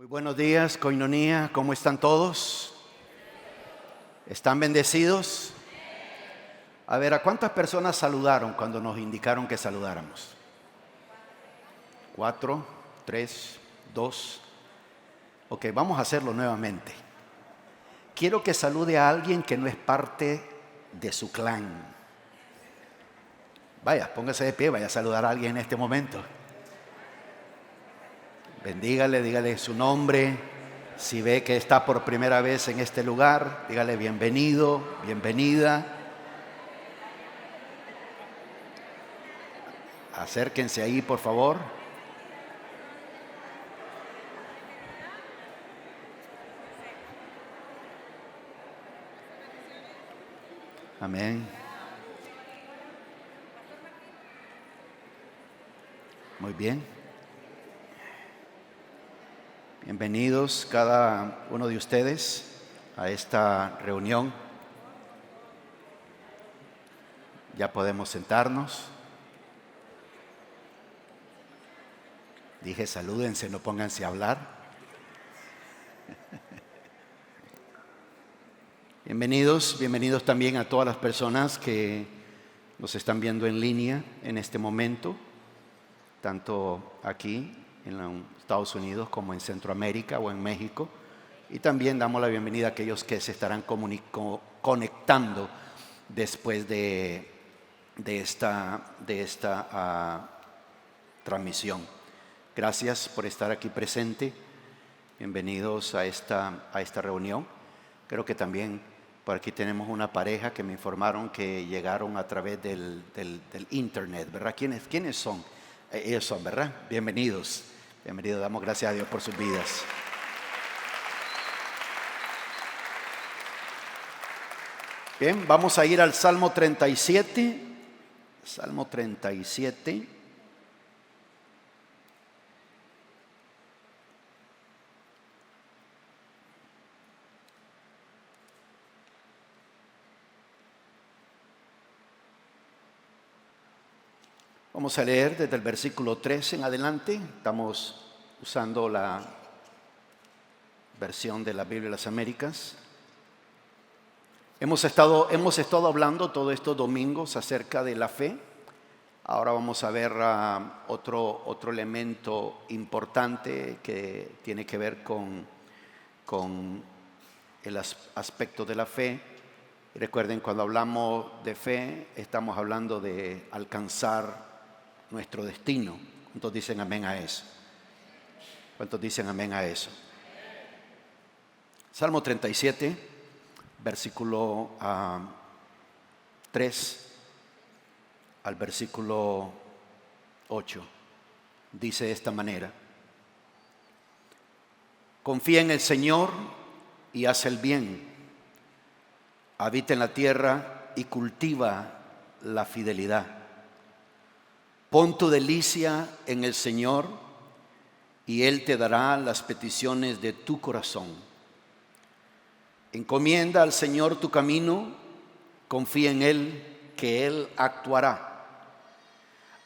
Muy buenos días, Coinonía, ¿cómo están todos? ¿Están bendecidos? A ver, ¿a cuántas personas saludaron cuando nos indicaron que saludáramos? 4, 3, 2. Ok, vamos a hacerlo nuevamente. Quiero que salude a alguien que no es parte de su clan. Vaya, póngase de pie, vaya a saludar a alguien en este momento. Bendígale, dígale su nombre. Si ve que está por primera vez en este lugar, dígale bienvenido, bienvenida. Acérquense ahí, por favor. Amén. Muy bien. Bienvenidos cada uno de ustedes a esta reunión. Ya podemos sentarnos. Dije salúdense, no pónganse a hablar. Bienvenidos también a todas las personas que nos están viendo en línea en este momento, tanto aquí en los Estados Unidos como en Centroamérica o en México. Y también damos la bienvenida a aquellos que se estarán conectando después de esta transmisión. Gracias por estar aquí presente. Bienvenidos a esta reunión. Creo que también por aquí tenemos una pareja que me informaron que llegaron a través del internet, ¿verdad? ¿Quiénes son? Ellos son, ¿verdad? Bienvenidos. Damos gracias a Dios por sus vidas. Bien, vamos a ir al Salmo 37. Salmo 37. Vamos a leer desde el versículo 3 en adelante. Estamos usando la versión de la Biblia de las Américas. Hemos estado hablando todos estos domingos acerca de la fe. Ahora vamos a ver otro elemento importante que tiene que ver con el aspecto de la fe. Y recuerden, cuando hablamos de fe, estamos hablando de alcanzar nuestro destino. ¿Cuántos dicen amén a eso? ¿Cuántos dicen amén a eso? Salmo 37, versículo 3 al versículo 8. Dice de esta manera: confía en el Señor y haz el bien. Habita en la tierra y cultiva la fidelidad. Pon tu delicia en el Señor y Él te dará las peticiones de tu corazón. Encomienda al Señor tu camino, confía en Él, que Él actuará.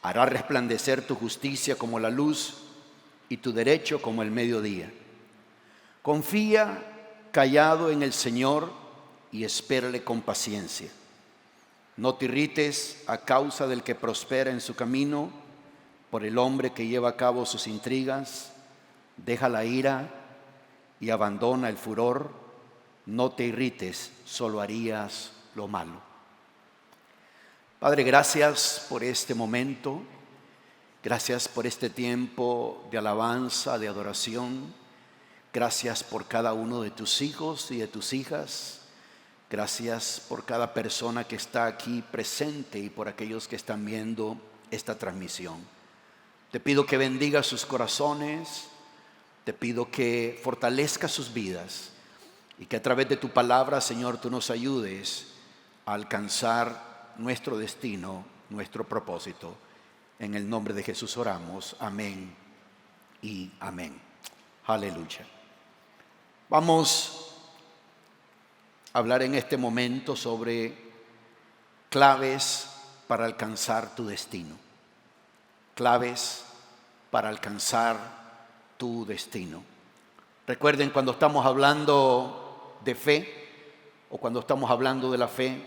Hará resplandecer tu justicia como la luz y tu derecho como el mediodía. Confía callado en el Señor y espérale con paciencia. No te irrites a causa del que prospera en su camino, por el hombre que lleva a cabo sus intrigas. Deja la ira y abandona el furor. No te irrites, solo harías lo malo. Padre, gracias por este momento. Gracias por este tiempo de alabanza, de adoración. Gracias por cada uno de tus hijos y de tus hijas. Gracias por cada persona que está aquí presente y por aquellos que están viendo esta transmisión. Te pido que bendiga sus corazones, te pido que fortalezca sus vidas y que a través de tu palabra, Señor, tú nos ayudes a alcanzar nuestro destino, nuestro propósito. En el nombre de Jesús oramos. Amén y amén. Aleluya. Vamos hablar en este momento sobre claves para alcanzar tu destino. Claves para alcanzar tu destino. Recuerden, cuando estamos hablando de fe o cuando estamos hablando de la fe,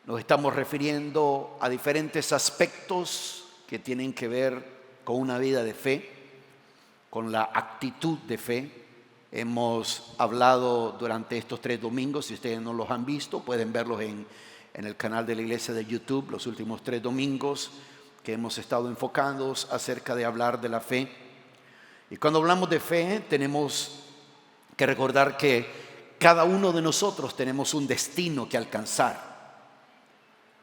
nos estamos refiriendo a diferentes aspectos que tienen que ver con una vida de fe, con la actitud de fe. Hemos hablado durante estos 3 domingos, si ustedes no los han visto, pueden verlos en el canal de la iglesia de YouTube, los últimos 3 domingos que hemos estado enfocados acerca de hablar de la fe. Y cuando hablamos de fe, tenemos que recordar que cada uno de nosotros tenemos un destino que alcanzar.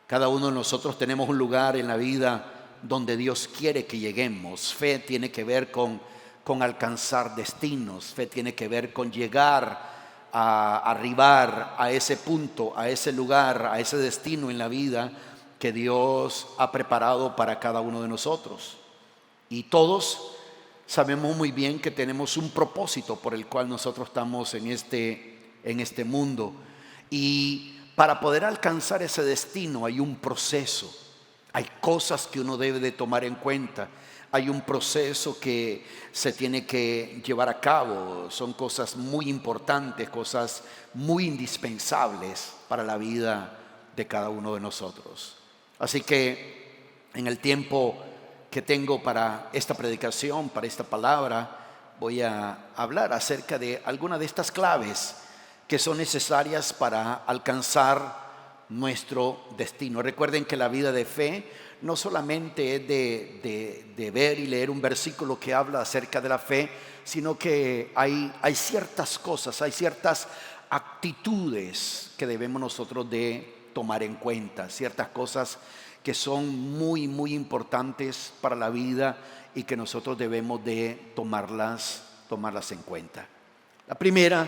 Cada uno de nosotros tenemos un lugar en la vida donde Dios quiere que lleguemos. Fe tiene que ver con alcanzar destinos. Fe tiene que ver con llegar a arribar a ese punto, a ese lugar, a ese destino en la vida que Dios ha preparado para cada uno de nosotros. Y todos sabemos muy bien que tenemos un propósito por el cual nosotros estamos en este mundo. Y para poder alcanzar ese destino hay un proceso, hay cosas que uno debe de tomar en cuenta, hay un proceso que se tiene que llevar a cabo. Son cosas muy importantes, cosas muy indispensables para la vida de cada uno de nosotros. Así que en el tiempo que tengo para esta predicación, para esta palabra, voy a hablar acerca de algunas de estas claves que son necesarias para alcanzar nuestro destino. Recuerden que la vida de fe no solamente es de ver y leer un versículo que habla acerca de la fe, sino que hay ciertas cosas, hay ciertas actitudes que debemos nosotros de tomar en cuenta, ciertas cosas que son muy, muy importantes para la vida y que nosotros debemos de tomarlas en cuenta. La primera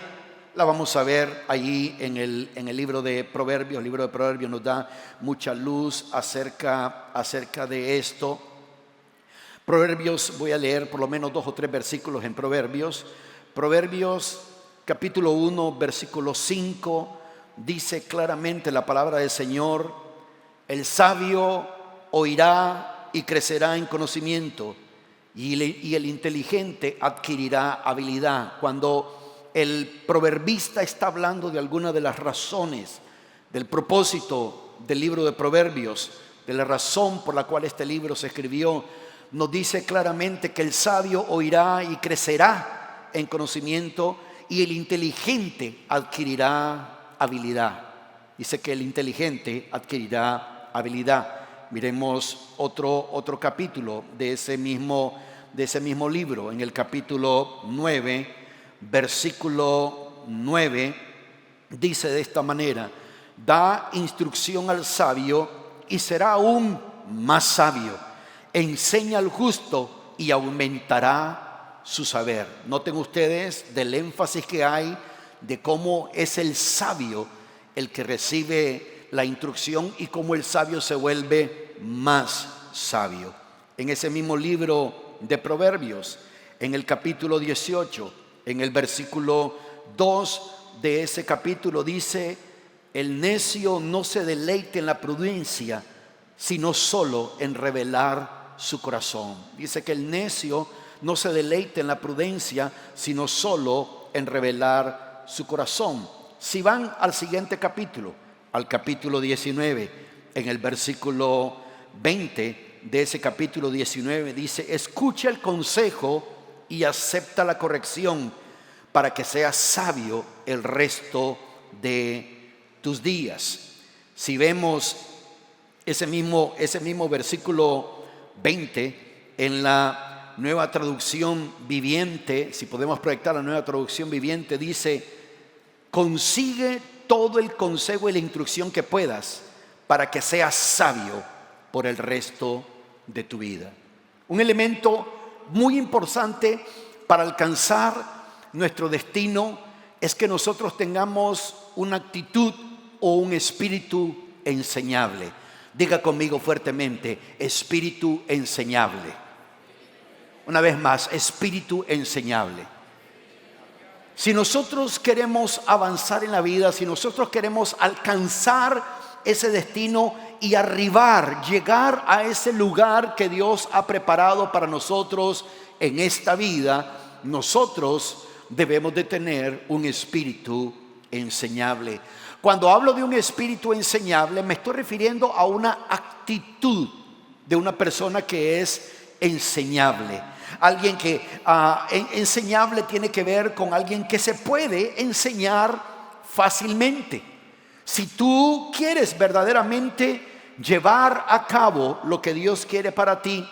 la vamos a ver allí en el libro de Proverbios. El libro de Proverbios nos da mucha luz acerca de esto. Proverbios, voy a leer por lo menos 2 o 3 versículos en Proverbios. Proverbios capítulo 1, versículo 5, dice claramente la palabra del Señor: el sabio oirá y crecerá en conocimiento, y el inteligente adquirirá habilidad. Cuando el proverbista está hablando de alguna de las razones, del propósito del libro de Proverbios, de la razón por la cual este libro se escribió, nos dice claramente que el sabio oirá y crecerá en conocimiento, y el inteligente adquirirá habilidad. Dice que el inteligente adquirirá habilidad. Miremos otro capítulo de ese mismo libro, en el capítulo 9, versículo 9, dice de esta manera: da instrucción al sabio y será aún más sabio, enseña al justo y aumentará su saber. Noten ustedes del énfasis que hay de cómo es el sabio el que recibe la instrucción y cómo el sabio se vuelve más sabio. En ese mismo libro de Proverbios, en el capítulo 18, en el versículo 2 de ese capítulo dice: el necio no se deleite en la prudencia, sino solo en revelar su corazón. Dice que el necio no se deleite en la prudencia, sino solo en revelar su corazón. Si van al siguiente capítulo, al capítulo 19, en el versículo 20 de ese capítulo 19 dice: escucha el consejo y acepta la corrección, para que seas sabio el resto de tus días. Si vemos ese mismo versículo 20 en la Nueva Traducción Viviente, si podemos proyectar la Nueva Traducción Viviente, dice: consigue todo el consejo y la instrucción que puedas, para que seas sabio por el resto de tu vida. Un elemento muy importante para alcanzar nuestro destino es que nosotros tengamos una actitud o un espíritu enseñable. Diga conmigo fuertemente: espíritu enseñable. Una vez más, espíritu enseñable. Si nosotros queremos avanzar en la vida, si nosotros queremos alcanzar ese destino y llegar a ese lugar que Dios ha preparado para nosotros en esta vida, nosotros debemos de tener un espíritu enseñable. Cuando hablo de un espíritu enseñable, me estoy refiriendo a una actitud de una persona que es enseñable. Alguien que enseñable tiene que ver con alguien que se puede enseñar fácilmente. Si tú quieres verdaderamente llevar a cabo lo que Dios quiere para ti,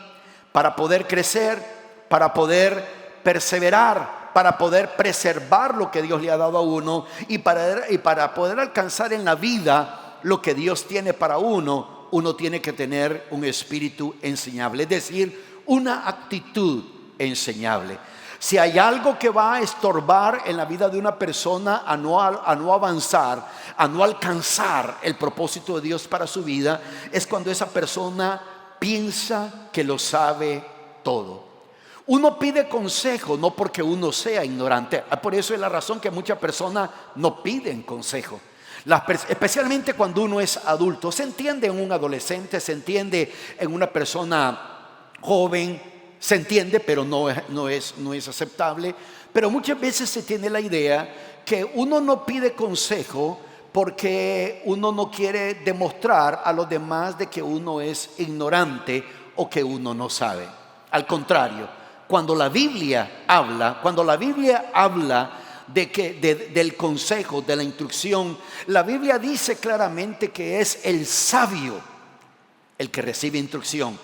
para poder crecer, para poder perseverar, para poder preservar lo que Dios le ha dado a uno y para poder alcanzar en la vida lo que Dios tiene para uno, uno tiene que tener un espíritu enseñable, es decir, una actitud enseñable. Si hay algo que va a estorbar en la vida de una persona a no avanzar, a no alcanzar el propósito de Dios para su vida, es cuando esa persona piensa que lo sabe todo. Uno pide consejo no porque uno sea ignorante. Por eso es la razón que muchas personas no piden consejo. Especialmente cuando uno es adulto. Se entiende en un adolescente, se entiende en una persona joven, se entiende, pero no es aceptable. Pero muchas veces se tiene la idea que uno no pide consejo porque uno no quiere demostrar a los demás de que uno es ignorante o que uno no sabe. Al contrario, cuando la Biblia habla del consejo, de la instrucción, la Biblia dice claramente que es el sabio el que recibe instrucción.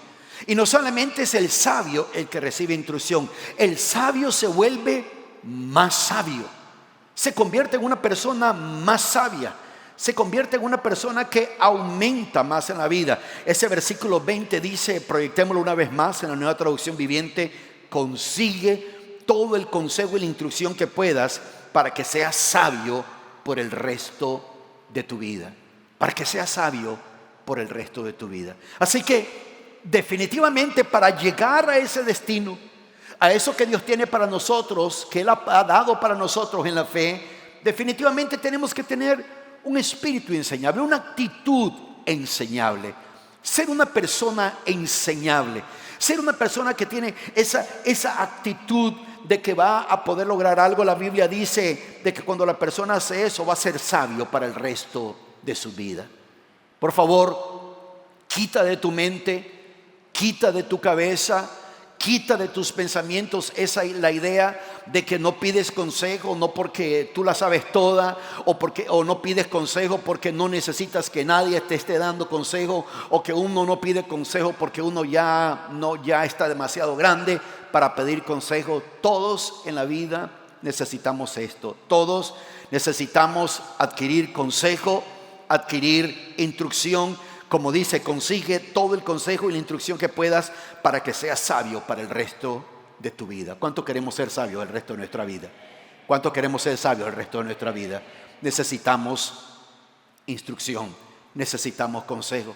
Y no solamente es el sabio el que recibe instrucción, el sabio se vuelve más sabio, se convierte en una persona más sabia, se convierte en una persona que aumenta más en la vida. Ese versículo 20 dice, proyectémoslo una vez más en la Nueva Traducción Viviente: consigue todo el consejo y la instrucción que puedas para que seas sabio por el resto de tu vida. Para que seas sabio por el resto de tu vida. Así que definitivamente para llegar a ese destino, a eso que Dios tiene para nosotros, que Él ha dado para nosotros en la fe, definitivamente tenemos que tener un espíritu enseñable, una actitud enseñable. Ser una persona enseñable. Ser una persona que tiene esa actitud de que va a poder lograr algo. La Biblia dice de que cuando la persona hace eso va a ser sabio para el resto de su vida. Por favor, quita de tu mente, quita de tu cabeza, quita de tus pensamientos la idea de que no pides consejo no porque tú la sabes toda, o no pides consejo porque no necesitas que nadie te esté dando consejo, o que uno no pide consejo porque uno ya está demasiado grande para pedir consejo. Todos en la vida necesitamos esto. Todos necesitamos adquirir consejo, adquirir instrucción. Como dice, consigue todo el consejo y la instrucción que puedas para que seas sabio para el resto de tu vida. ¿Cuánto queremos ser sabios el resto de nuestra vida? ¿Cuánto queremos ser sabios el resto de nuestra vida? Necesitamos instrucción, necesitamos consejo.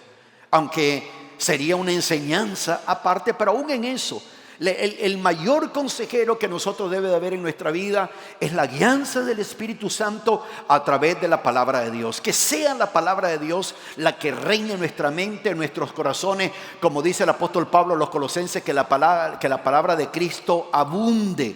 Aunque sería una enseñanza aparte, pero aún en eso, el mayor consejero que nosotros debe de haber en nuestra vida es la guianza del Espíritu Santo a través de la palabra de Dios. Que sea la palabra de Dios la que reine en nuestra mente, en nuestros corazones, como dice el apóstol Pablo a los Colosenses, que la palabra de Cristo abunde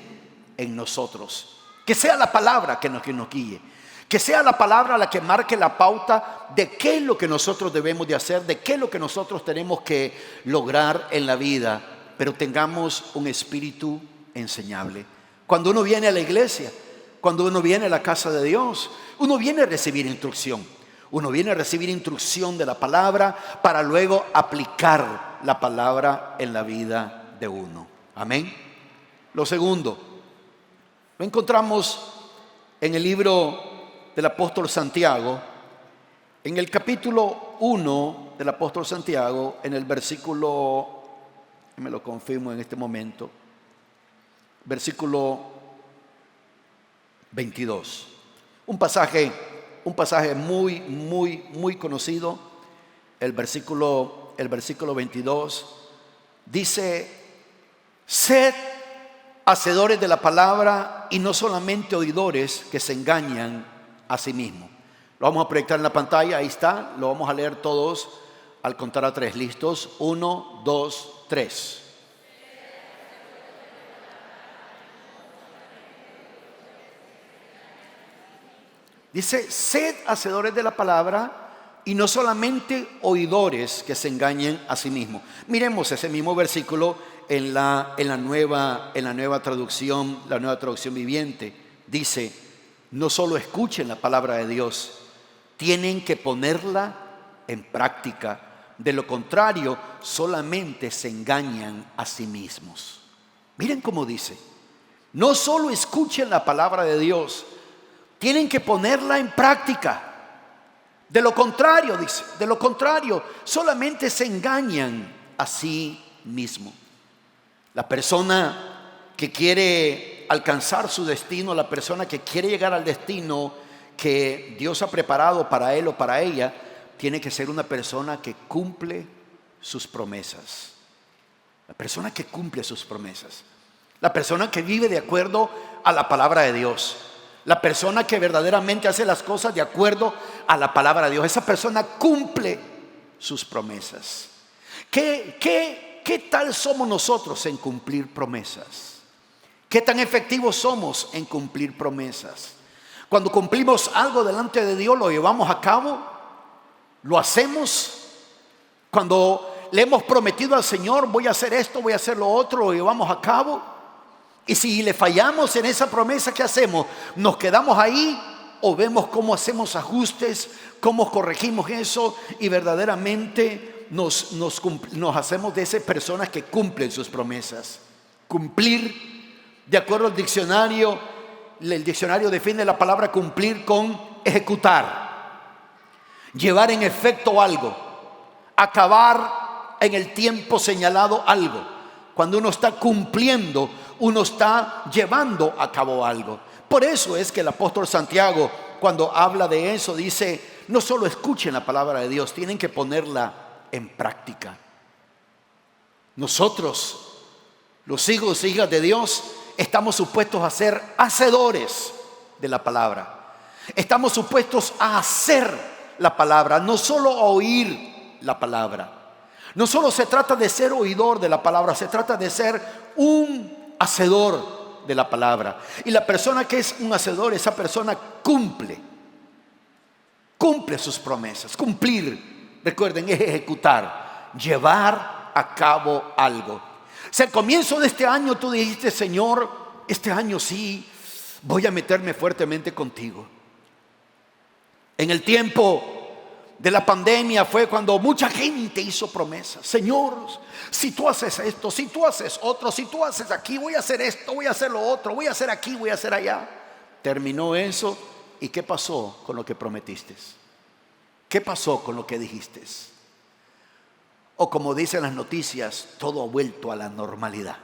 en nosotros. Que sea la palabra que nos guíe. Que sea la palabra la que marque la pauta de qué es lo que nosotros debemos de hacer, de qué es lo que nosotros tenemos que lograr en la vida. Pero tengamos un espíritu enseñable. Cuando uno viene a la iglesia, cuando uno viene a la casa de Dios, uno viene a recibir instrucción. Uno viene a recibir instrucción de la palabra para luego aplicar la palabra en la vida de uno. Amén. Lo segundo, lo encontramos en el libro del apóstol Santiago, en el capítulo 1 del apóstol Santiago, en el versículo, me lo confirmo en este momento, versículo 22. Un pasaje muy conocido. El versículo 22 dice: sed hacedores de la palabra y no solamente oidores que se engañan a sí mismos. Lo vamos a proyectar en la pantalla, ahí está, lo vamos a leer todos al contar a 3. ¿Listos? 1, 2, 3. Dice, sed hacedores de la palabra y no solamente oidores que se engañen a sí mismos. Miremos ese mismo versículo en la nueva traducción, la nueva traducción viviente. Dice, no solo escuchen la palabra de Dios, tienen que ponerla en práctica. De lo contrario, solamente se engañan a sí mismos. Miren cómo dice, no solo escuchen la palabra de Dios, tienen que ponerla en práctica. De lo contrario, dice, de lo contrario, solamente se engañan a sí mismos. La persona que quiere alcanzar su destino, la persona que quiere llegar al destino que Dios ha preparado para él o para ella, tiene que ser una persona que cumple sus promesas. La persona que cumple sus promesas. La persona que vive de acuerdo a la palabra de Dios. La persona que verdaderamente hace las cosas de acuerdo a la palabra de Dios. Esa persona cumple sus promesas. ¿Qué tal somos nosotros en cumplir promesas? ¿Qué tan efectivos somos en cumplir promesas? Cuando cumplimos algo delante de Dios, ¿lo llevamos a cabo? ¿Lo hacemos? Cuando le hemos prometido al Señor, voy a hacer esto, voy a hacer lo otro, ¿lo llevamos a cabo? Y si le fallamos en esa promesa, ¿qué hacemos? ¿Nos quedamos ahí o vemos cómo hacemos ajustes, cómo corregimos eso y verdaderamente nos hacemos de esas personas que cumplen sus promesas? Cumplir, de acuerdo al diccionario, el diccionario define la palabra cumplir con ejecutar, llevar en efecto algo, acabar en el tiempo señalado algo. Cuando uno está cumpliendo, uno está llevando a cabo algo. Por eso es que el apóstol Santiago, cuando habla de eso, dice, no solo escuchen la palabra de Dios, tienen que ponerla en práctica. Nosotros, los hijos e hijas de Dios, estamos supuestos a ser hacedores de la palabra. Estamos supuestos a hacer la palabra, no solo a oír la palabra. No solo se trata de ser oidor de la palabra, se trata de ser un hacedor de la palabra. Y la persona que es un hacedor, esa persona cumple sus promesas. Cumplir, recuerden, es ejecutar, llevar a cabo algo. Si al comienzo de este año tú dijiste, Señor, este año sí, voy a meterme fuertemente contigo. En el tiempo de la pandemia fue cuando mucha gente hizo promesas. Señor, si tú haces esto, si tú haces otro, si tú haces aquí, voy a hacer esto, voy a hacer lo otro, voy a hacer aquí, voy a hacer allá. Terminó eso, ¿y qué pasó con lo que prometiste? ¿Qué pasó con lo que dijiste? O como dicen las noticias, todo ha vuelto a la normalidad.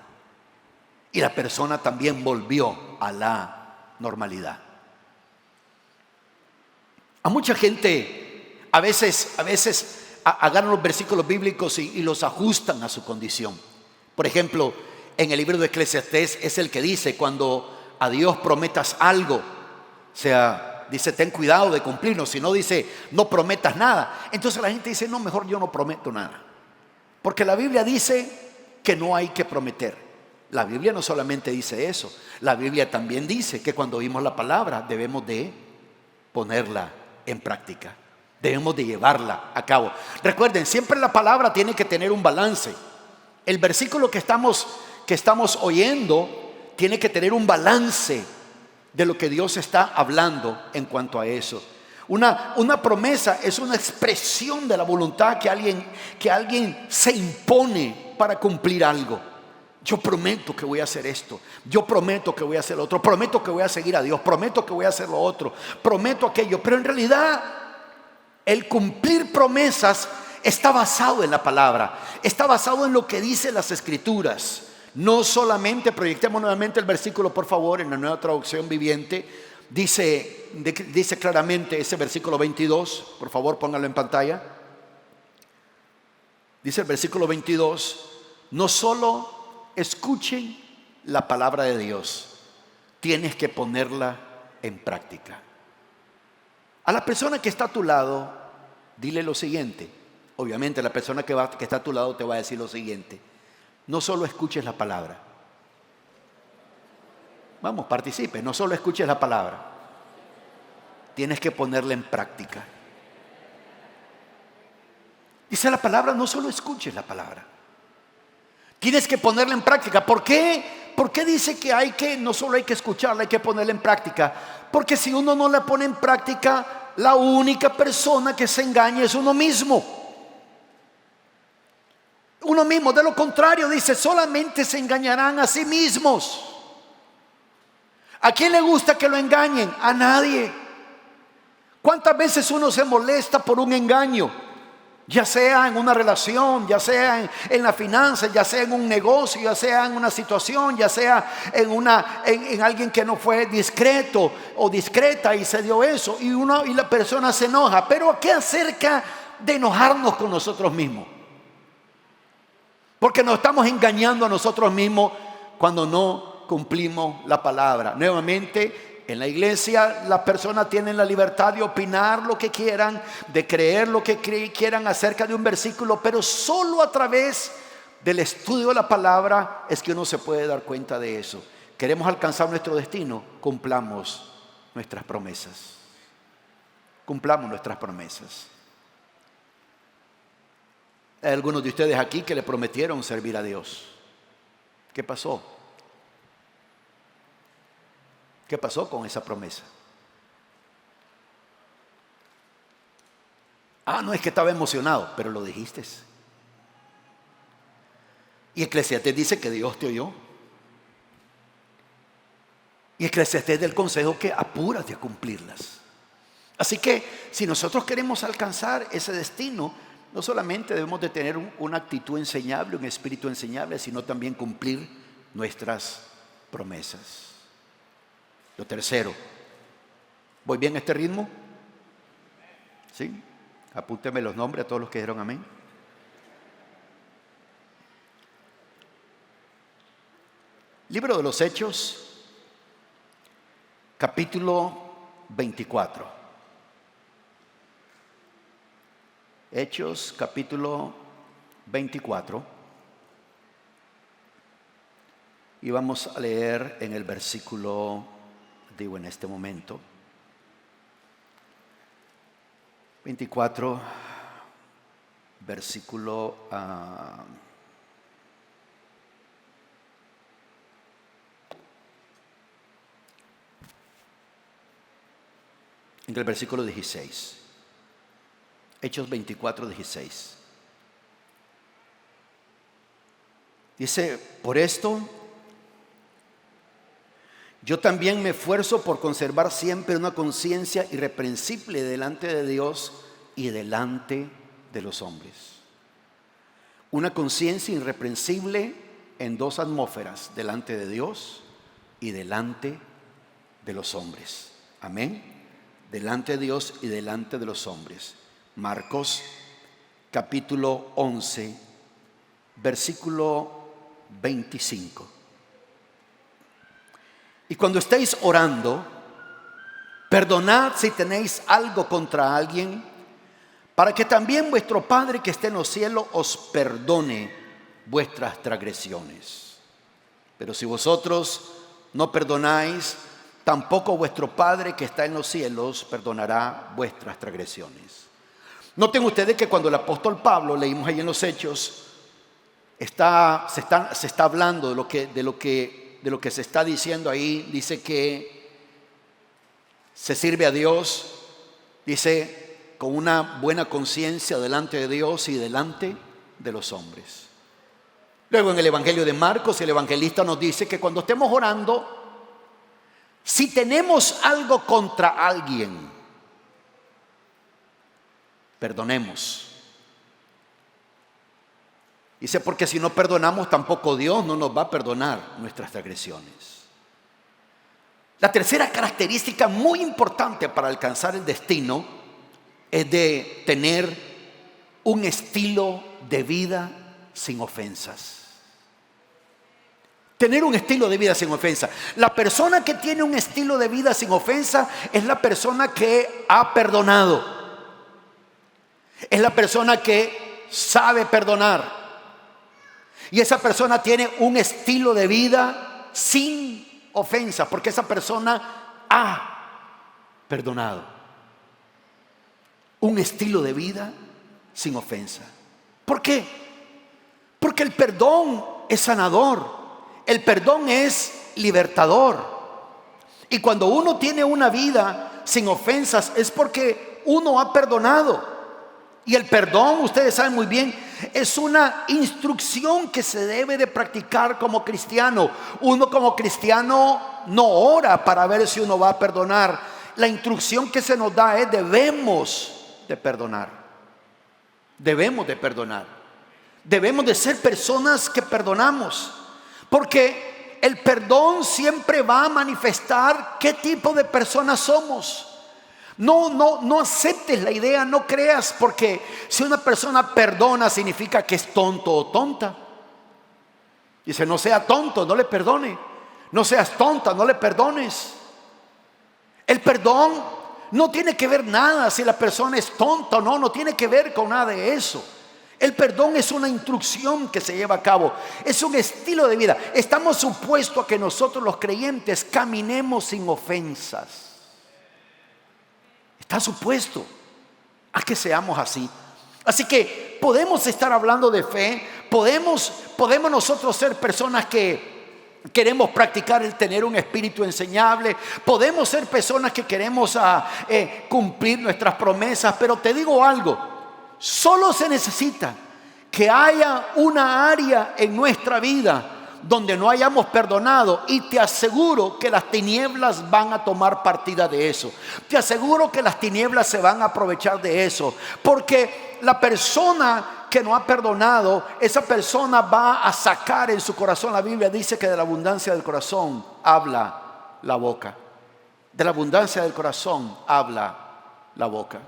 Y la persona también volvió a la normalidad. A mucha gente a veces agarran los versículos bíblicos y los ajustan a su condición. Por ejemplo, en el libro de Eclesiastés es el que dice, cuando a Dios prometas algo, o sea, dice, ten cuidado de cumplirlo, si no dice, no prometas nada. Entonces la gente dice, no, mejor yo no prometo nada. Porque la Biblia dice que no hay que prometer. La Biblia no solamente dice eso, la Biblia también dice que cuando oímos la palabra debemos de ponerla en práctica. Debemos de llevarla a cabo. Recuerden, siempre la palabra tiene que tener un balance. El versículo que estamos oyendo tiene que tener un balance de lo que Dios está hablando en cuanto a eso. Una promesa es una expresión de la voluntad que alguien se impone para cumplir algo. Yo prometo que voy a hacer esto, yo prometo que voy a hacer lo otro, prometo que voy a seguir a Dios, prometo que voy a hacer lo otro, prometo aquello. Pero en realidad el cumplir promesas está basado en la palabra, está basado en lo que dicen las Escrituras. No solamente, proyectemos nuevamente el versículo por favor en la nueva traducción viviente. Dice claramente ese versículo 22, por favor póngalo en pantalla. Dice el versículo 22, no solo escuchen la palabra de Dios, tienes que ponerla en práctica. A la persona que está a tu lado, dile lo siguiente. Obviamente la persona que está a tu lado te va a decir lo siguiente: no solo escuches la palabra. Vamos, participe, no solo escuches la palabra. tienes que ponerla en práctica. Dice la palabra, no solo escuches la palabra, tienes que ponerla en práctica. ¿Por qué? ¿Por qué dice que no solo hay que escucharla, hay que ponerla en práctica? Porque si uno no la pone en práctica, la única persona que se engaña es uno mismo. Uno mismo, de lo contrario, dice, solamente se engañarán a sí mismos. ¿A quién le gusta que lo engañen? A nadie. ¿Cuántas veces uno se molesta por un engaño? Ya sea en una relación, ya sea en la finanza, ya sea en un negocio, ya sea en una situación, ya sea en alguien que no fue discreto o discreta y se dio eso, y la persona se enoja. Pero ¿qué acerca de enojarnos con nosotros mismos? Porque nos estamos engañando a nosotros mismos cuando no cumplimos la palabra. Nuevamente, en la iglesia las personas tienen la libertad de opinar lo que quieran, de creer lo que quieran acerca de un versículo, pero solo a través del estudio de la palabra es que uno se puede dar cuenta de eso. ¿Queremos alcanzar nuestro destino? Cumplamos nuestras promesas. Cumplamos nuestras promesas. Hay algunos de ustedes aquí que le prometieron servir a Dios. ¿Qué pasó? ¿Qué pasó con esa promesa? No es que estaba emocionado, pero lo dijiste. Y Eclesiastés dice que Dios te oyó. Y Eclesiastés del consejo que apúrate a cumplirlas. Así que si nosotros queremos alcanzar ese destino, no solamente debemos de tener una actitud enseñable, un espíritu enseñable, sino también cumplir nuestras promesas. Lo tercero, ¿voy bien a este ritmo? ¿Sí? Apúnteme los nombres a todos los que dijeron amén. Libro de los Hechos, capítulo 24. Hechos, capítulo 24. Y vamos a leer en el versículo, en este momento, 24, versículo en el versículo 16. Hechos 24, 16. Dice, por esto yo también me esfuerzo por conservar siempre una conciencia irreprensible delante de Dios y delante de los hombres. Una conciencia irreprensible en dos atmósferas, delante de Dios y delante de los hombres. Amén. Delante de Dios y delante de los hombres. Marcos capítulo 11, versículo 25. Y cuando estéis orando, perdonad si tenéis algo contra alguien, para que también vuestro Padre que esté en los cielos os perdone vuestras transgresiones. Pero si vosotros no perdonáis, tampoco vuestro Padre que está en los cielos perdonará vuestras transgresiones. Noten ustedes que cuando el apóstol Pablo, leímos ahí en los Hechos, se está hablando de lo que se está diciendo ahí. Dice que se sirve a Dios, dice, con una buena conciencia delante de Dios y delante de los hombres. Luego en el Evangelio de Marcos, el evangelista nos dice que cuando estemos orando, si tenemos algo contra alguien, perdonemos. Dice, porque si no perdonamos, tampoco Dios no nos va a perdonar nuestras transgresiones. La tercera característica muy importante para alcanzar el destino es de tener un estilo de vida sin ofensas. Tener un estilo de vida sin ofensa. La persona que tiene un estilo de vida sin ofensa es la persona que ha perdonado. Es la persona que sabe perdonar. Y esa persona tiene un estilo de vida sin ofensa, porque esa persona ha perdonado. un estilo de vida sin ofensa. ¿Por qué? Porque el perdón es sanador, el perdón es libertador. Y cuando uno tiene una vida sin ofensas es porque uno ha perdonado. Y el perdón, ustedes saben muy bien, es una instrucción que se debe de practicar como cristiano. Uno como cristiano no ora para ver si uno va a perdonar. La instrucción que se nos da es debemos de perdonar. Debemos de perdonar. Debemos de ser personas que perdonamos. Porque el perdón siempre va a manifestar qué tipo de personas somos. No aceptes la idea, no creas, porque si una persona perdona significa que es tonto o tonta. Dice, no sea tonto, no le perdone. No seas tonta, no le perdones. El perdón no tiene que ver nada si la persona es tonta o no, no tiene que ver con nada de eso. El perdón es una instrucción que se lleva a cabo, es un estilo de vida. Estamos supuestos a que nosotros los creyentes caminemos sin ofensas. Está supuesto a que seamos así. Así que podemos estar hablando de fe, podemos nosotros ser personas que queremos practicar el tener un espíritu enseñable, podemos ser personas que queremos cumplir nuestras promesas, pero te digo algo, solo se necesita que haya una área en nuestra vida donde no hayamos perdonado, y te aseguro que las tinieblas van a tomar partida de eso. Te aseguro que las tinieblas se van a aprovechar de eso, porque la persona que no ha perdonado, esa persona va a sacar en su corazón. La Biblia dice que de la abundancia del corazón habla la boca. De la abundancia del corazón habla la boca.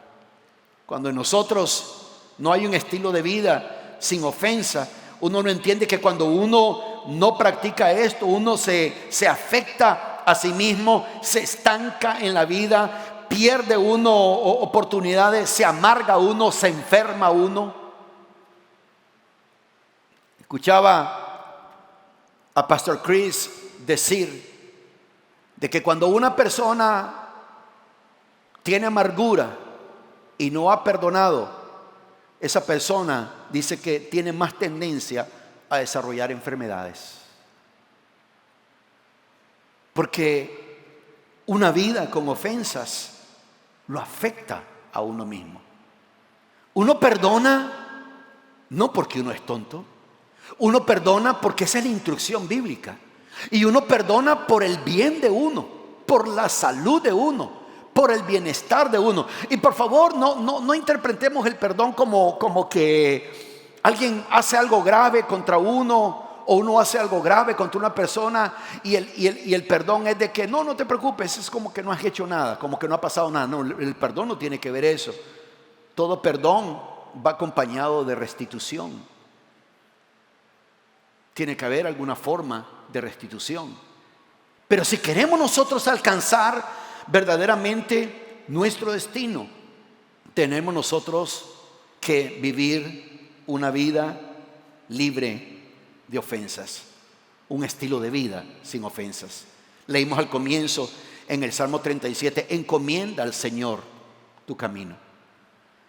Cuando en nosotros no hay un estilo de vida sin ofensa, uno no entiende que cuando uno no practica esto, uno se afecta a sí mismo, se estanca en la vida, pierde uno oportunidades, se amarga uno, se enferma uno. Escuchaba a Pastor Chris decir de que cuando una persona tiene amargura y no ha perdonado, esa persona dice que tiene más tendencia a desarrollar enfermedades. Porque una vida con ofensas lo afecta a uno mismo. Uno perdona no porque uno es tonto. Uno perdona porque esa es la instrucción bíblica. Y uno perdona por el bien de uno, por la salud de uno, por el bienestar de uno. Y por favor, no interpretemos el perdón como que alguien hace algo grave contra uno, o uno hace algo grave contra una persona y el perdón es de que no te preocupes, es como que no has hecho nada, como que no ha pasado nada. No, el perdón no tiene que ver eso. Todo perdón va acompañado de restitución. Tiene que haber alguna forma de restitución. Pero si queremos nosotros alcanzar verdaderamente nuestro destino, tenemos nosotros que vivir una vida libre de ofensas, un estilo de vida sin ofensas. Leímos al comienzo en el Salmo 37, encomienda al Señor tu camino.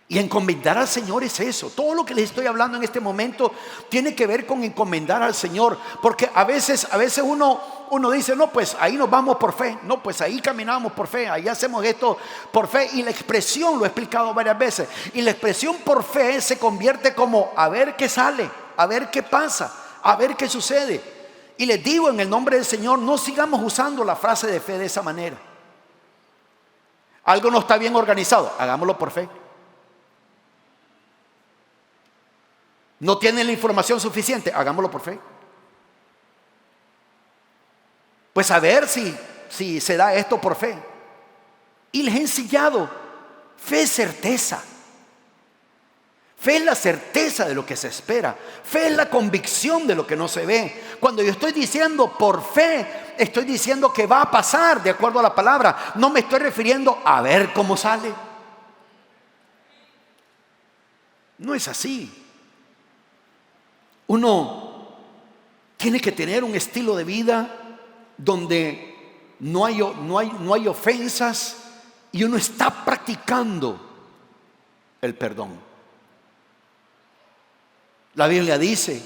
Y encomendar al Señor es eso. Todo lo que les estoy hablando en este momento tiene que ver con encomendar al Señor. Porque a veces uno dice, no, pues ahí nos vamos por fe. No, pues ahí caminamos por fe. Ahí hacemos esto por fe. Y la expresión, lo he explicado varias veces, y la expresión por fe se convierte como a ver qué sale, a ver qué pasa, a ver qué sucede. Y les digo en el nombre del Señor, no sigamos usando la frase de fe de esa manera. Algo no está bien organizado, hagámoslo por fe. No tienen la información suficiente, hagámoslo por fe. Pues a ver si se da esto por fe. Y les he enseñado, fe es certeza. Fe es la certeza de lo que se espera. Fe es la convicción de lo que no se ve. Cuando yo estoy diciendo por fe, estoy diciendo que va a pasar de acuerdo a la palabra. No me estoy refiriendo a ver cómo sale. No es así. Uno tiene que tener un estilo de vida donde no hay ofensas y uno está practicando el perdón. La Biblia dice,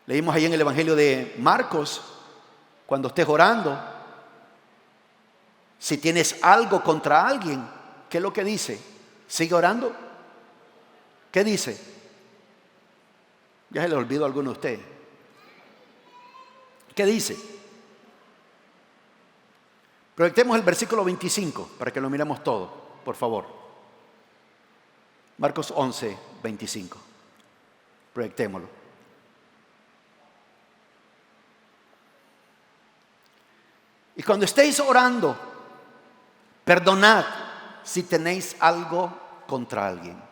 leímos ahí en el Evangelio de Marcos, cuando estés orando, si tienes algo contra alguien, ¿qué es lo que dice? ¿Sigue orando? ¿Qué dice? Ya se le olvidó a alguno de ustedes. ¿Qué dice? Proyectemos el versículo 25 para que lo miremos todo, por favor. Marcos 11, 25. Proyectémoslo. Y cuando estéis orando, perdonad si tenéis algo contra alguien.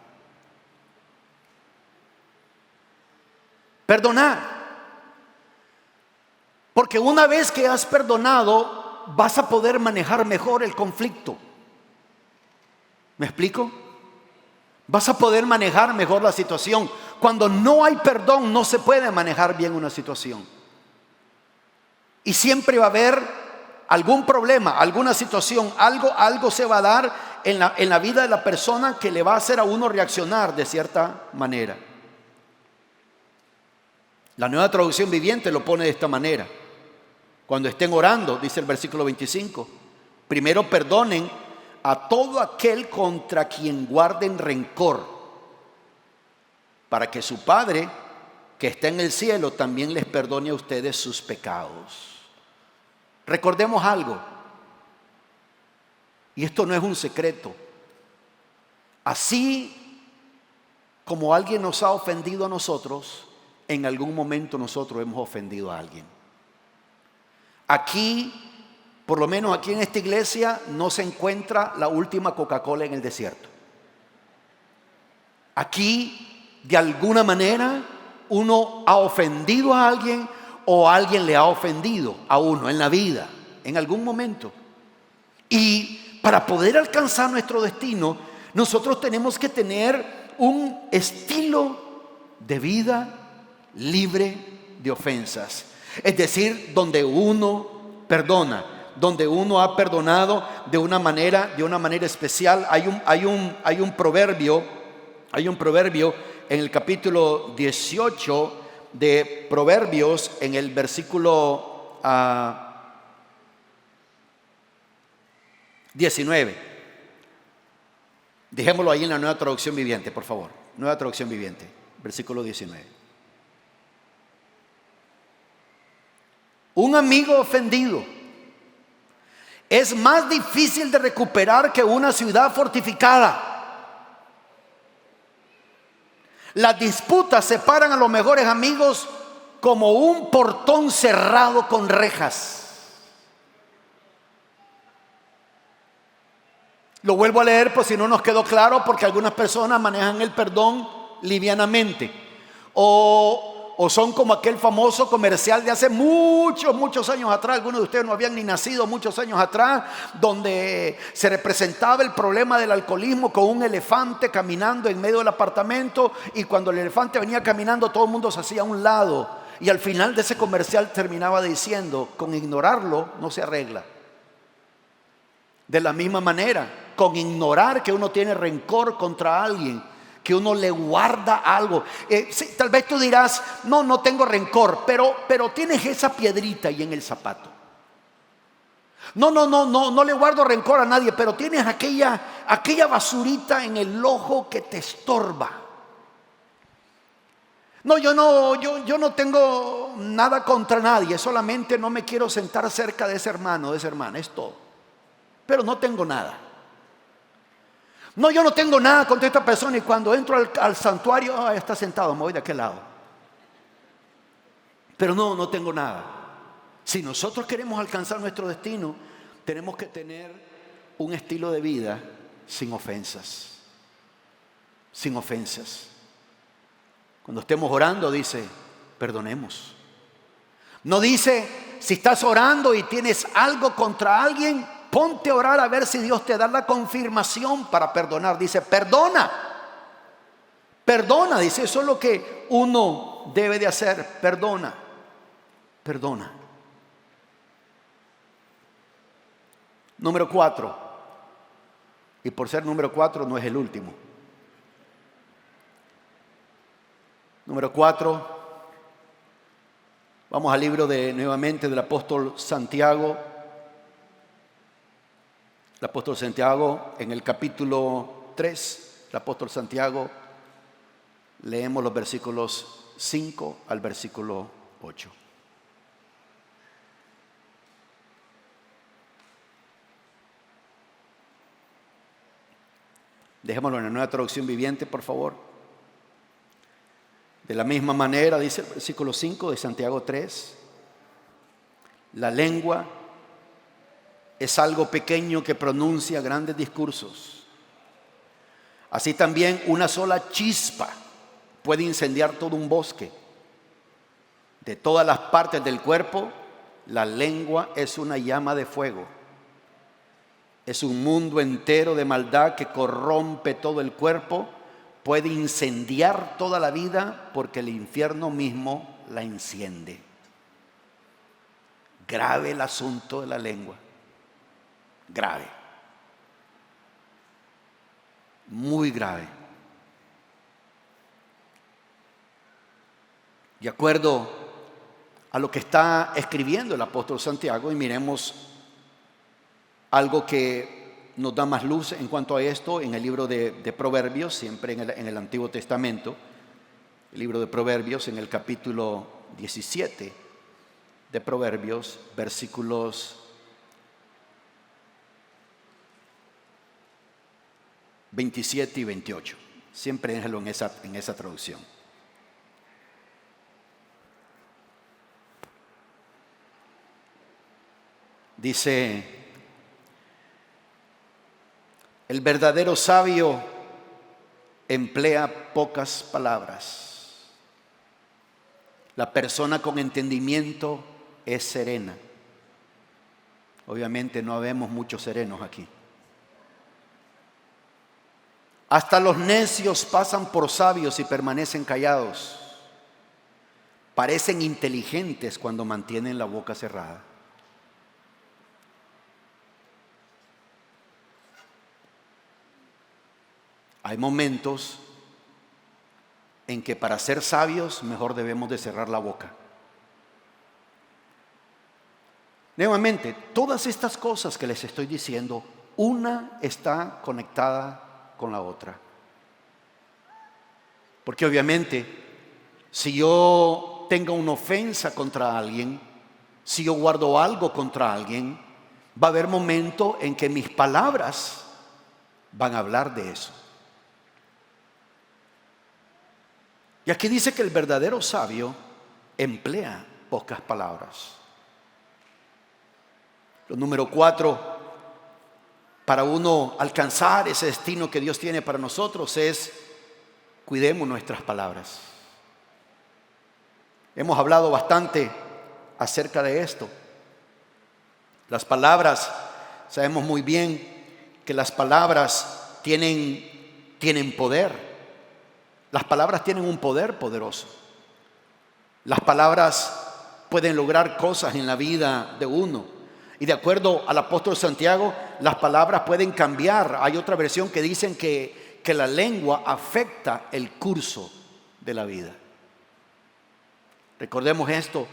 Perdonad. Porque una vez que has perdonado, vas a poder manejar mejor el conflicto. ¿Me explico? Vas a poder manejar mejor la situación. Cuando no hay perdón, no se puede manejar bien una situación. Y siempre va a haber algún problema, alguna situación, algo se va a dar en la vida de la persona que le va a hacer a uno reaccionar de cierta manera. La Nueva Traducción Viviente lo pone de esta manera. Cuando estén orando, dice el versículo 25, primero perdonen a todo aquel contra quien guarden rencor, para que su Padre que está en el cielo también les perdone a ustedes sus pecados. Recordemos algo, y esto no es un secreto. Así como alguien nos ha ofendido a nosotros, en algún momento nosotros hemos ofendido a alguien. Aquí, por lo menos aquí en esta iglesia, no se encuentra la última Coca-Cola en el desierto. Aquí, de alguna manera, uno ha ofendido a alguien o alguien le ha ofendido a uno en la vida, en algún momento. Y para poder alcanzar nuestro destino, nosotros tenemos que tener un estilo de vida libre de ofensas. Es decir, donde uno perdona, donde uno ha perdonado de una manera especial. Hay un proverbio en el capítulo 18 de Proverbios, en el versículo 19. Dejémoslo ahí en la Nueva Traducción Viviente, por favor. Nueva Traducción Viviente, versículo 19. Un amigo ofendido es más difícil de recuperar que una ciudad fortificada. Las disputas separan a los mejores amigos como un portón cerrado con rejas. Lo vuelvo a leer por si no nos quedó claro, porque algunas personas manejan el perdón livianamente. O son como aquel famoso comercial de hace muchos años atrás. Algunos de ustedes no habían ni nacido muchos años atrás, donde se representaba el problema del alcoholismo con un elefante caminando en medio del apartamento, y cuando el elefante venía caminando todo el mundo se hacía a un lado, y al final de ese comercial terminaba diciendo: con ignorarlo no se arregla. De la misma manera, con ignorar que uno tiene rencor contra alguien, que uno le guarda algo. Sí, tal vez tú dirás: no tengo rencor, pero tienes esa piedrita ahí en el zapato. No le guardo rencor a nadie, pero tienes aquella basurita en el ojo que te estorba. Yo no tengo nada contra nadie, solamente no me quiero sentar cerca de ese hermano, de esa hermana, es todo. Pero no tengo nada. Yo no tengo nada contra esta persona, y cuando entro al santuario, está sentado, me voy de aquel lado. Pero no tengo nada. Si nosotros queremos alcanzar nuestro destino, tenemos que tener un estilo de vida sin ofensas. Sin ofensas. Cuando estemos orando, dice: perdonemos. No dice: si estás orando y tienes algo contra alguien, ponte a orar a ver si Dios te da la confirmación para perdonar. Dice: perdona. Perdona, dice, eso es lo que uno debe de hacer. Perdona. Número 4. Y por ser número 4 no es el último. Número 4, vamos al libro nuevamente del apóstol Santiago. El apóstol Santiago en el capítulo 3, el apóstol Santiago, leemos los versículos 5 al versículo 8. Dejémoslo en la Nueva Traducción Viviente, por favor. De la misma manera, dice el versículo 5 de Santiago 3, la lengua es algo pequeño que pronuncia grandes discursos. Así también una sola chispa puede incendiar todo un bosque. De todas las partes del cuerpo, la lengua es una llama de fuego. Es un mundo entero de maldad que corrompe todo el cuerpo, puede incendiar toda la vida porque el infierno mismo la enciende. Grave el asunto de la lengua. Grave. Muy grave. De acuerdo a lo que está escribiendo el apóstol Santiago, y miremos algo que nos da más luz en cuanto a esto en el libro de Proverbios, siempre en el Antiguo Testamento, el libro de Proverbios en el capítulo 17 de Proverbios, versículos 27 y 28. Siempre déjalo en esa traducción. Dice: el verdadero sabio emplea pocas palabras. La persona con entendimiento es serena. Obviamente no habemos muchos serenos aquí. Hasta los necios pasan por sabios y permanecen callados. Parecen inteligentes cuando mantienen la boca cerrada. Hay momentos en que para ser sabios mejor debemos de cerrar la boca. Nuevamente, todas estas cosas que les estoy diciendo, una está conectada con la otra. Porque obviamente, si yo tengo una ofensa contra alguien, si yo guardo algo contra alguien, va a haber momentos en que mis palabras van a hablar de eso. Y aquí dice que el verdadero sabio emplea pocas palabras. Lo número 4, para uno alcanzar ese destino que Dios tiene para nosotros, es cuidemos nuestras palabras. Hemos hablado bastante acerca de esto. Las palabras, sabemos muy bien que las palabras tienen poder. Las palabras tienen un poder poderoso. Las palabras pueden lograr cosas en la vida de uno. Y de acuerdo al apóstol Santiago, las palabras pueden cambiar. Hay otra versión que dicen que la lengua afecta el curso de la vida. Recordemos esto.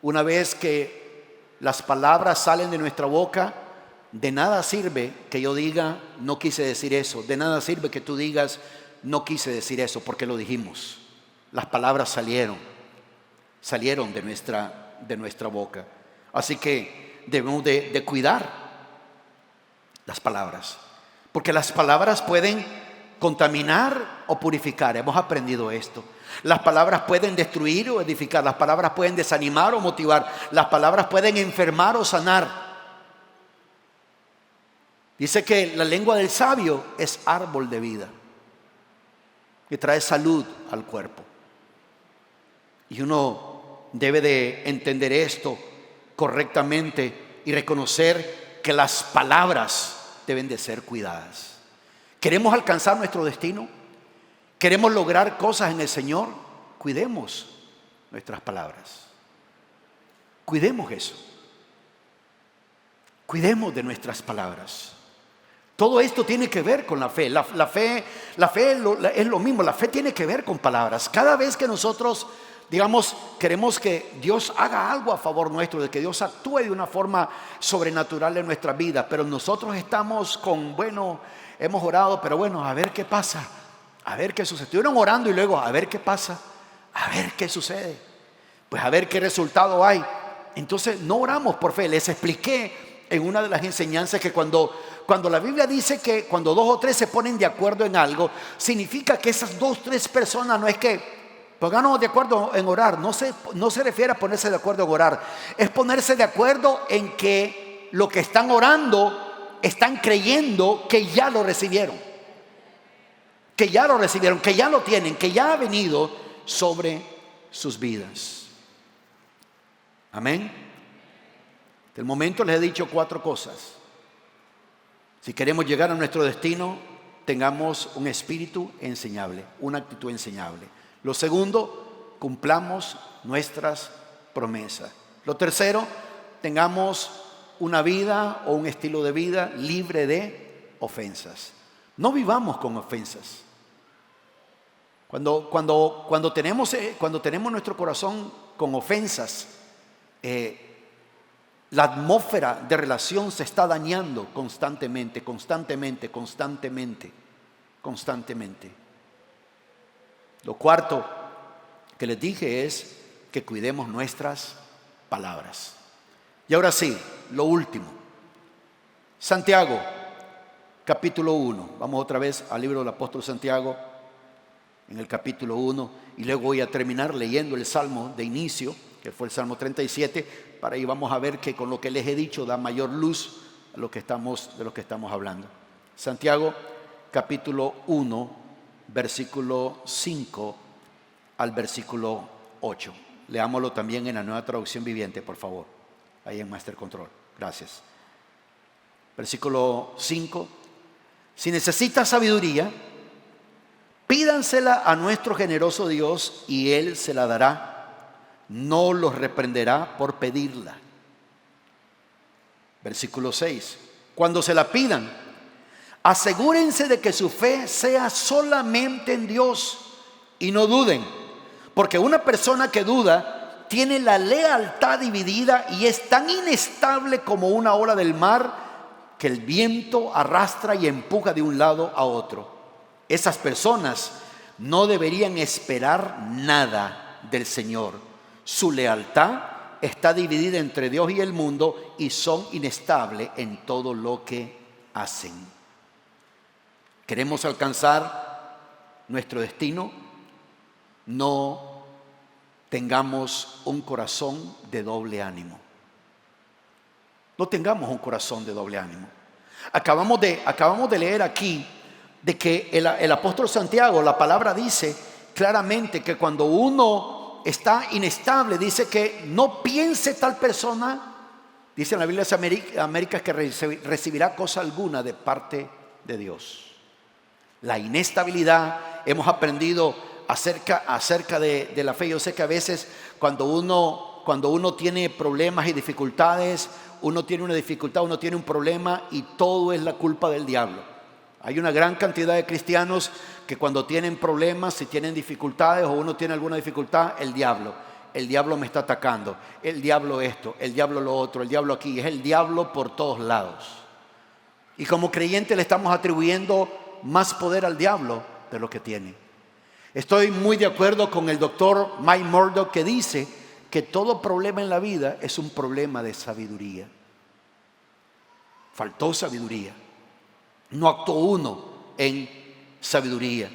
Una vez que las palabras salen de nuestra boca, de nada sirve que yo diga, no quise decir eso. De nada sirve que tú digas, no quise decir eso, porque lo dijimos. Las palabras salieron de nuestra boca. Así que debemos de cuidar las palabras, porque las palabras pueden contaminar o purificar. Hemos aprendido esto. Las palabras pueden destruir o edificar. Las palabras pueden desanimar o motivar. Las palabras pueden enfermar o sanar. Dice que la lengua del sabio es árbol de vida, que trae salud al cuerpo. Y uno debe de entender esto correctamente y reconocer que las palabras deben de ser cuidadas. ¿Queremos alcanzar nuestro destino? ¿Queremos lograr cosas en el Señor? Cuidemos nuestras palabras. Cuidemos eso. Cuidemos de nuestras palabras. Todo esto tiene que ver con la fe. La fe es lo mismo. La fe tiene que ver con palabras. Cada vez que nosotros, digamos, queremos que Dios haga algo a favor nuestro, de que Dios actúe de una forma sobrenatural en nuestra vida, pero nosotros estamos hemos orado, pero a ver qué pasa, a ver qué sucede. Estuvieron orando y luego, a ver qué pasa, a ver qué sucede, pues a ver qué resultado hay. Entonces no oramos por fe. Les expliqué en una de las enseñanzas que cuando la Biblia dice que cuando 2 o 3 se ponen de acuerdo en algo, significa que esas 2 o 3 personas no es que pongámonos de acuerdo en orar. No se refiere a ponerse de acuerdo en orar. Es ponerse de acuerdo en que lo que están orando, están creyendo que ya lo recibieron. Que ya lo recibieron, que ya lo tienen, que ya ha venido sobre sus vidas. Amén. Del momento les he dicho 4 cosas. Si queremos llegar a nuestro destino, tengamos un espíritu enseñable, una actitud enseñable. Lo segundo, cumplamos nuestras promesas. Lo tercero, tengamos una vida o un estilo de vida libre de ofensas. No vivamos con ofensas. Cuando tenemos nuestro corazón con ofensas, la atmósfera de relación se está dañando constantemente. Lo cuarto que les dije es que cuidemos nuestras palabras. Y ahora sí, lo último. Santiago, capítulo 1. Vamos otra vez al libro del apóstol Santiago, en el capítulo 1. Y luego voy a terminar leyendo el salmo de inicio, que fue el Salmo 37, para ahí vamos a ver que con lo que les he dicho da mayor luz a de lo que estamos hablando. Santiago, capítulo 1, versículo 5 al versículo 8. Leámoslo también en la Nueva Traducción Viviente, por favor, ahí en Master Control. Gracias. Versículo 5. Si necesitas sabiduría, pídansela a nuestro generoso Dios y Él se la dará. No los reprenderá por pedirla. Versículo 6. Cuando se la pidan, asegúrense de que su fe sea solamente en Dios y no duden, porque una persona que duda tiene la lealtad dividida y es tan inestable como una ola del mar que el viento arrastra y empuja de un lado a otro. Esas personas no deberían esperar nada del Señor. Su lealtad está dividida entre Dios y el mundo y son inestables en todo lo que hacen. ¿Queremos alcanzar nuestro destino? No tengamos un corazón de doble ánimo. No tengamos un corazón de doble ánimo. Acabamos de leer aquí de que el apóstol Santiago, la palabra dice claramente que cuando uno está inestable, dice que no piense tal persona, dice en la Biblia de Américas, que recibirá cosa alguna de parte de Dios. La inestabilidad, hemos aprendido acerca de la fe. Yo sé que a veces cuando uno tiene problemas y dificultades, uno tiene una dificultad, uno tiene un problema y todo es la culpa del diablo. Hay una gran cantidad de cristianos que cuando tienen problemas, si tienen dificultades o uno tiene alguna dificultad, el diablo me está atacando, el diablo esto, el diablo lo otro, el diablo aquí, es el diablo por todos lados. Y como creyentes le estamos atribuyendo más poder al diablo de lo que tiene. Estoy muy de acuerdo con el doctor Mike Murdock, que dice que todo problema en la vida es un problema de sabiduría. Faltó sabiduría. No actuó uno en sabiduría.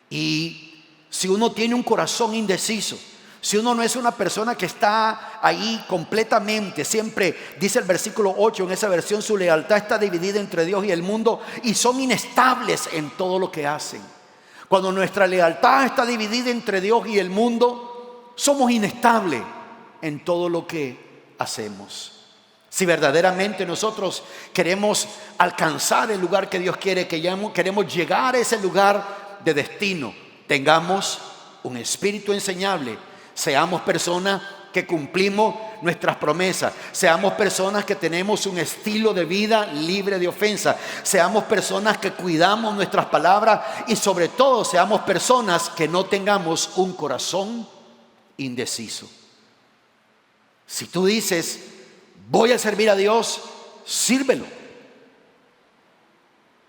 Y si uno tiene un corazón indeciso, si uno no es una persona que está ahí completamente, siempre dice el versículo 8 en esa versión, su lealtad está dividida entre Dios y el mundo y son inestables en todo lo que hacen. Cuando nuestra lealtad está dividida entre Dios y el mundo, somos inestables en todo lo que hacemos. Si verdaderamente nosotros queremos alcanzar el lugar que Dios quiere, queremos llegar a ese lugar de destino, tengamos un espíritu enseñable, seamos personas que cumplimos nuestras promesas. Seamos personas que tenemos un estilo de vida libre de ofensa. Seamos personas que cuidamos nuestras palabras y sobre todo seamos personas que no tengamos un corazón indeciso. Si tú dices, voy a servir a Dios, sírvelo.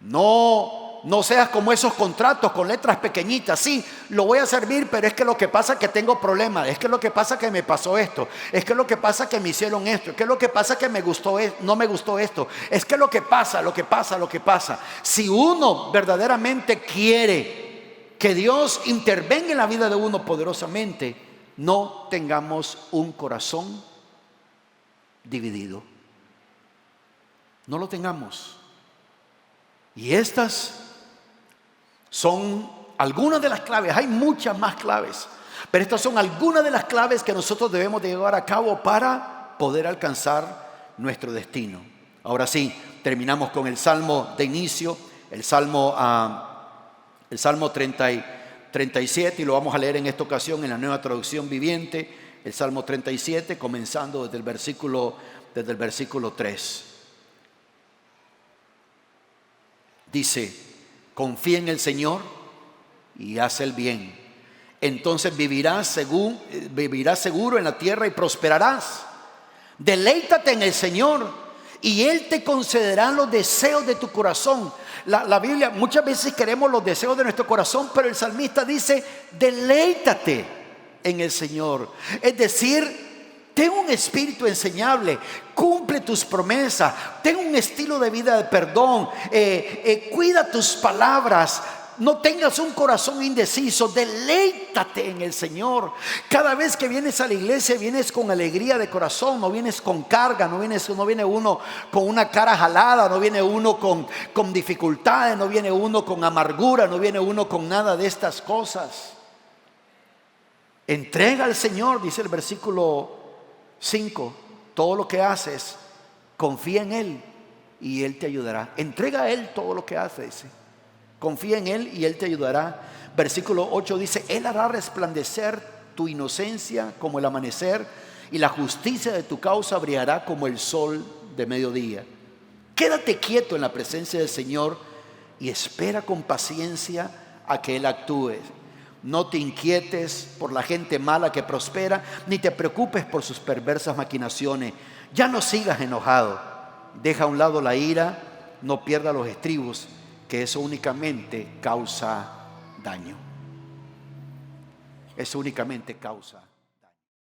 No seas como esos contratos con letras pequeñitas. Sí, lo voy a servir, pero es que lo que pasa es que tengo problemas. Es que lo que pasa es que me pasó esto. Es que lo que pasa es que me hicieron esto. Es que lo que pasa es que me gustó no me gustó esto. Es que lo que pasa. Si uno verdaderamente quiere que Dios intervenga en la vida de uno poderosamente, no tengamos un corazón dividido. No lo tengamos. Y estas son algunas de las claves. Hay muchas más claves, pero estas son algunas de las claves que nosotros debemos de llevar a cabo para poder alcanzar nuestro destino. Ahora sí, terminamos con el salmo de inicio, el salmo 37, y lo vamos a leer en esta ocasión en la Nueva Traducción Viviente. El salmo 37, comenzando desde el versículo 3. Dice: confía en el Señor y haz el bien. Entonces vivirás seguro en la tierra y prosperarás. Deleítate en el Señor y Él te concederá los deseos de tu corazón. La Biblia, muchas veces queremos los deseos de nuestro corazón, pero el salmista dice: deleítate en el Señor. Es decir, ten un espíritu enseñable, cumple tus promesas, ten un estilo de vida de perdón, cuida tus palabras, no tengas un corazón indeciso, deleítate en el Señor. Cada vez que vienes a la iglesia vienes con alegría de corazón, no vienes con carga, no viene uno con una cara jalada, no viene uno con dificultades, no viene uno con amargura, no viene uno con nada de estas cosas. Entrega al Señor, dice el versículo 5, todo lo que haces, confía en Él y Él te ayudará. Entrega a Él todo lo que haces, confía en Él y Él te ayudará. Versículo 8 dice: Él hará resplandecer tu inocencia como el amanecer, y la justicia de tu causa brillará como el sol de mediodía. Quédate quieto en la presencia del Señor y espera con paciencia a que Él actúe. No te inquietes por la gente mala que prospera, ni te preocupes por sus perversas maquinaciones. Ya no sigas enojado. Deja a un lado la ira, no pierdas los estribos, que eso únicamente causa daño. Eso únicamente causa